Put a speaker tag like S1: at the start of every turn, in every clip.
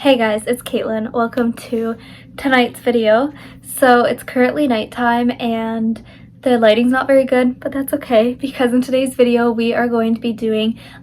S1: Hey guys, it's Caitlin. Welcome to tonight's video. So it's currently nighttime and the lighting's not very good, but that's okay because in today's video we are going to be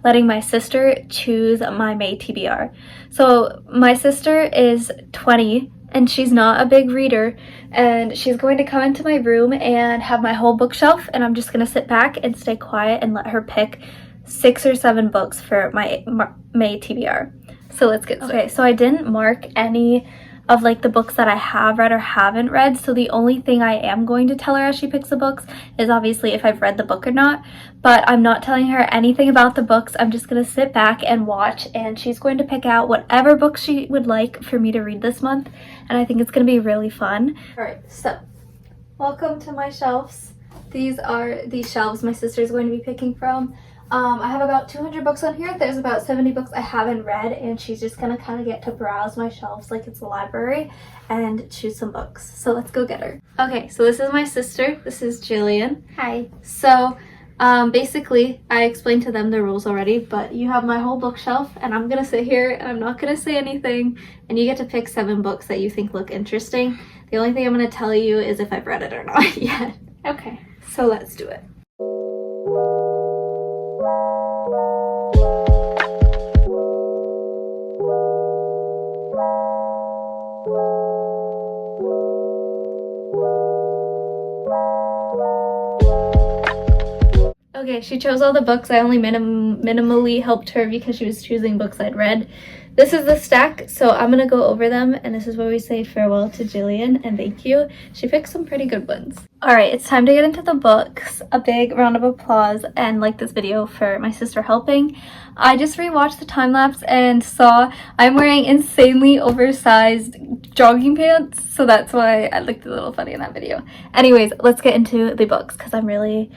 S1: letting my sister choose my May TBR. So my sister is 20 and she's not a big reader, and she's going to come into my room and have my whole bookshelf, and I'm just going to sit back and stay quiet and let her pick 6 or 7 books for my May TBR. So let's get started. Okay, so I didn't mark any of like the books that I have read or haven't read, so the only thing I am going to tell her as she picks the books is obviously if I've read the book or not, but I'm not telling her anything about the books. I'm just going to sit back and watch, and she's going to pick out whatever books she would like for me to read this month, and I think it's going to be really fun. Alright, so welcome to my shelves. These are the shelves my sister is going to be picking from. I have about 200 books on here. There's about 70 books I haven't read, and she's just gonna kind of get to browse my shelves like it's a library and choose some books. So let's go get her. Okay, so this is my sister. This is Jillian. Hi. So basically, I explained to them the rules already, but you have my whole bookshelf, and I'm gonna sit here and I'm not gonna say anything, and you get to pick 7 books that you think look interesting. The only thing I'm gonna tell you is if I've read it or not yet. Okay, so let's do it. Okay, she chose all the books. I only minimally helped her because she was choosing books I'd read. This is the stack, so I'm gonna go over them, and this is where we say farewell to Jillian and thank you. She picked some pretty good ones. Alright, it's time to get into the books. A big round of applause and like this video for my sister helping. I just rewatched the time lapse and saw I'm wearing insanely oversized jogging pants, so that's why I looked a little funny in that video. Anyways, let's get into the books because I'm really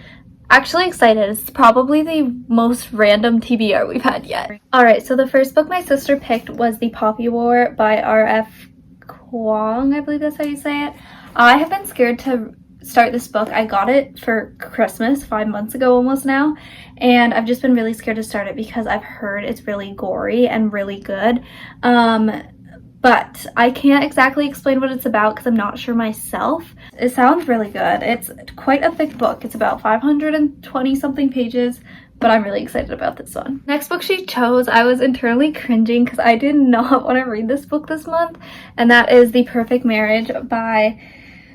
S1: actually excited. It's probably the most random TBR we've had yet. Alright, so the first book my sister picked was The Poppy War by R.F. Kuang, I believe that's how you say it. I have been scared to start this book. I got it for Christmas 5 months ago almost now, and I've just been really scared to start it because I've heard it's really gory and really good. But I can't exactly explain what it's about because I'm not sure myself. It sounds really good. It's quite a thick book. It's about 520 something pages, but I'm really excited about this one. Next book she chose, I was internally cringing because I did not want to read this book this month, and that is The Perfect Marriage by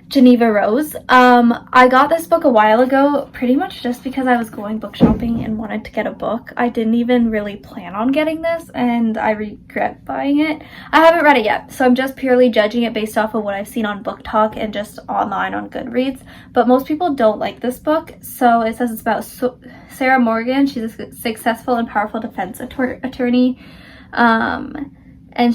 S1: Geneva Rose. I got this book a while ago pretty much just because I was going book shopping and wanted to get a book. I didn't even really plan on getting this, and I regret buying it. I haven't read it yet, so I'm just purely judging it based off of what I've seen on Book Talk and just online on Goodreads, but most people don't like this book. So it says it's about Sarah Morgan. She's a successful and powerful defense attorney, and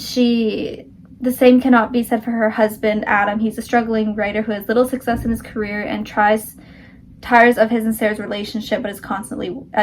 S1: the same cannot be said for her husband, Adam. He's a struggling writer who has little success in his career and tires of his and Sarah's relationship, but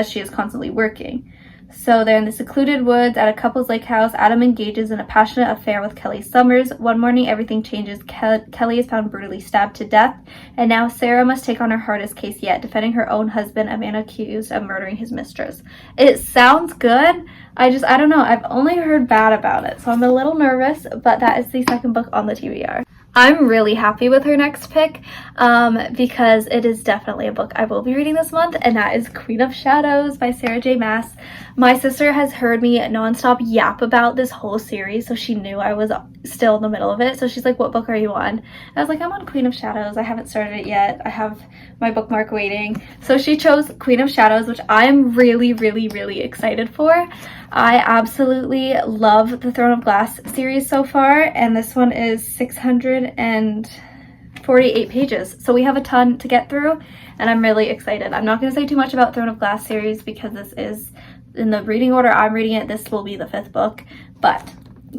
S1: she is constantly working. So they're in the secluded woods at a couple's lake house. Adam engages in a passionate affair with Kelly Summers. One morning, everything changes. Kelly is found brutally stabbed to death, and now Sarah must take on her hardest case yet, defending her own husband, a man accused of murdering his mistress. It sounds good. I don't know. I've only heard bad about it, so I'm a little nervous, but that is the second book on the TBR. I'm really happy with her next pick because it is definitely a book I will be reading this month, and that is Queen of Shadows by Sarah J. Maas. My sister has heard me nonstop yap about this whole series, so she knew I was still in the middle of it. So she's like, what book are you on? And I was like, I'm on Queen of Shadows. I haven't started it yet. I have my bookmark waiting. So she chose Queen of Shadows, which I am really, really, really excited for. I absolutely love the Throne of Glass series so far, and this one is 648 pages. So we have a ton to get through, and I'm really excited. I'm not going to say too much about Throne of Glass series because this is, in the reading order I'm reading it, this will be the 5th book, but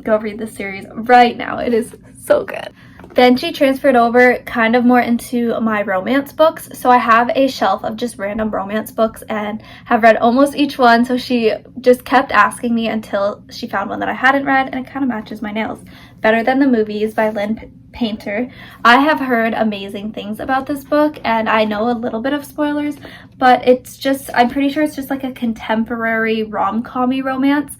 S1: go read this series right now. It is so good. Then she transferred over kind of more into my romance books. So I have a shelf of just random romance books and have read almost each one. So she just kept asking me until she found one that I hadn't read, and it kind of matches my nails. Better Than the Movies by Lynn painter. I have heard amazing things about this book, and I know a little bit of spoilers, but it's just, I'm pretty sure it's just like a contemporary rom-com-y romance.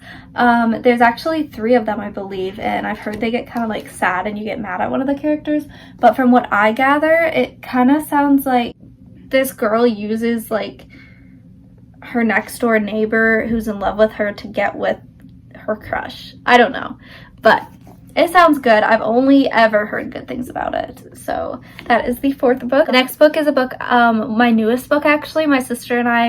S1: There's actually 3 of them, I believe, and I've heard they get kind of like sad and you get mad at one of the characters, but from what I gather, it kind of sounds like this girl uses like her next door neighbor who's in love with her to get with her crush. I don't know, but it sounds good. I've only ever heard good things about it. So that is the 4th book. The next book is a book, my newest book actually. My sister and I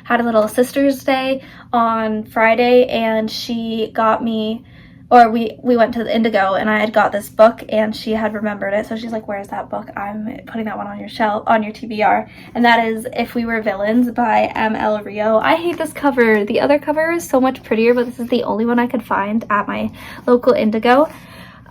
S1: had a little sister's day on Friday, and she got me, or we went to the Indigo, and I had got this book and she had remembered it. So she's like, where's that book? I'm putting that one on your shelf, on your TBR. And that is If We Were Villains by M.L. Rio. I hate this cover. The other cover is so much prettier, but this is the only one I could find at my local Indigo.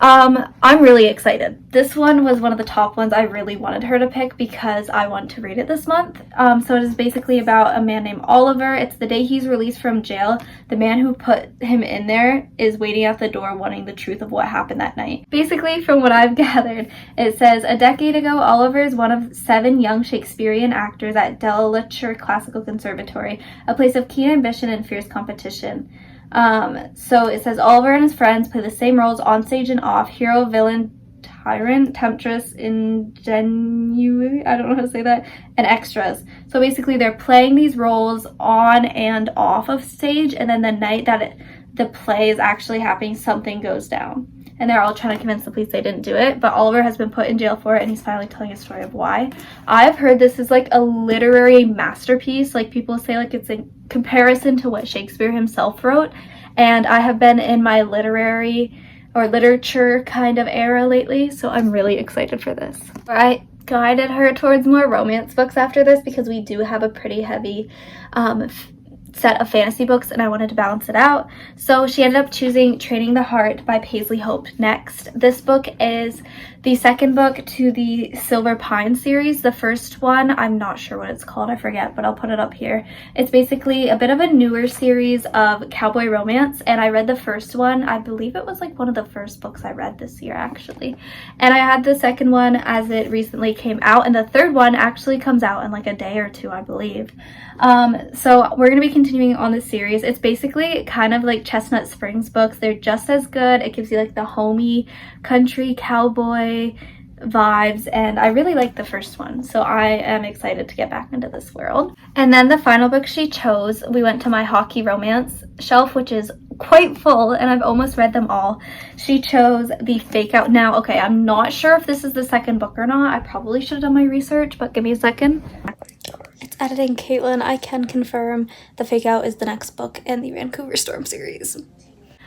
S1: I'm really excited. This one was one of the top ones I really wanted her to pick because I want to read it this month. So it is basically about a man named Oliver. It's the day he's released from jail. The man who put him in there is waiting at the door wanting the truth of what happened that night. Basically, from what I've gathered, it says, a decade ago, Oliver is one of 7 young Shakespearean actors at Delature Classical Conservatory, a place of keen ambition and fierce competition. So it says Oliver and his friends play the same roles on stage and off: hero, villain, tyrant, temptress, ingenue, I don't know how to say that, and extras. So basically they're playing these roles on and off of stage, and then the night that the play is actually happening, something goes down. And they're all trying to convince the police they didn't do it, but Oliver has been put in jail for it, and he's finally telling a story of why. I've heard this is like a literary masterpiece. Like, people say like it's in comparison to what Shakespeare himself wrote, and I have been in my literary or literature kind of era lately, so I'm really excited for this. I guided her towards more romance books after this because we do have a pretty heavy set of fantasy books, and I wanted to balance it out. So she ended up choosing Training the Heart by Paisley Hope next. This book is the second book to the Silver Pine series. The first one, I'm not sure what it's called, I forget, but I'll put it up here. It's basically a bit of a newer series of cowboy romance, and I read the first one. I believe it was like one of the first books I read this year actually. And I had the second one as it recently came out, and the third one actually comes out in like a day or 2, I believe. So we're going to be continuing on this series. It's basically kind of like Chestnut Springs books. They're just as good. It gives you like the homey country cowboy vibes, and I really like the first one, so I am excited to get back into this world. And then the final book she chose, we went to my hockey romance shelf, which is quite full, and I've almost read them all. She chose The Fake Out. Now, okay, I'm not sure if this is the second book or not. I probably should have done my research, but give me a second. It's editing, Caitlin. I can confirm The Fake Out is the next book in the Vancouver Storm series.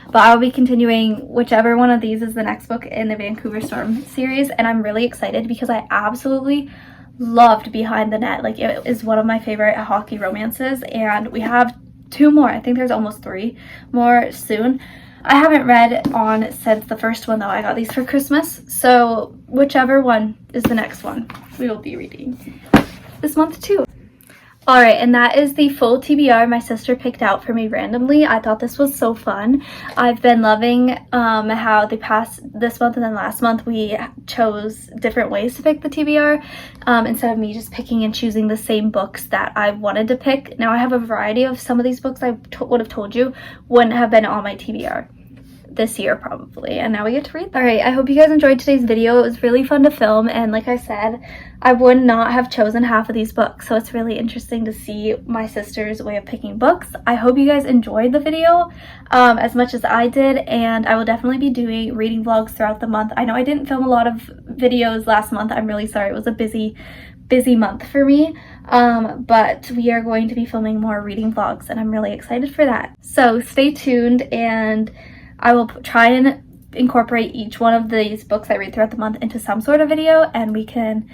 S1: But I'll be continuing whichever one of these is the next book in the Vancouver Storm series, and I'm really excited because I absolutely loved Behind the Net. Like, it is one of my favorite hockey romances, and we have 2 more. I think there's almost 3 more soon. I haven't read on since the first one though. I got these for Christmas, so whichever one is the next one, we will be reading this month too. Alright, and that is the full TBR my sister picked out for me randomly. I thought this was so fun. I've been loving how this month and then last month we chose different ways to pick the TBR instead of me just picking and choosing the same books that I wanted to pick. Now I have a variety of some of these books I would have told you wouldn't have been on my TBR this year probably, and now we get to read. Alright, I hope you guys enjoyed today's video. It was really fun to film, and like I said, I would not have chosen half of these books, so it's really interesting to see my sister's way of picking books. I hope you guys enjoyed the video as much as I did, and I will definitely be doing reading vlogs throughout the month. I know I didn't film a lot of videos last month. I'm really sorry. It was a busy month for me, but we are going to be filming more reading vlogs, and I'm really excited for that. So stay tuned, and I will try and incorporate each one of these books I read throughout the month into some sort of video, and we can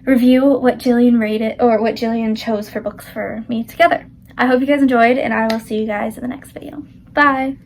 S1: review what Jillian rated or what Jillian chose for books for me together. I hope you guys enjoyed, and I will see you guys in the next video. Bye!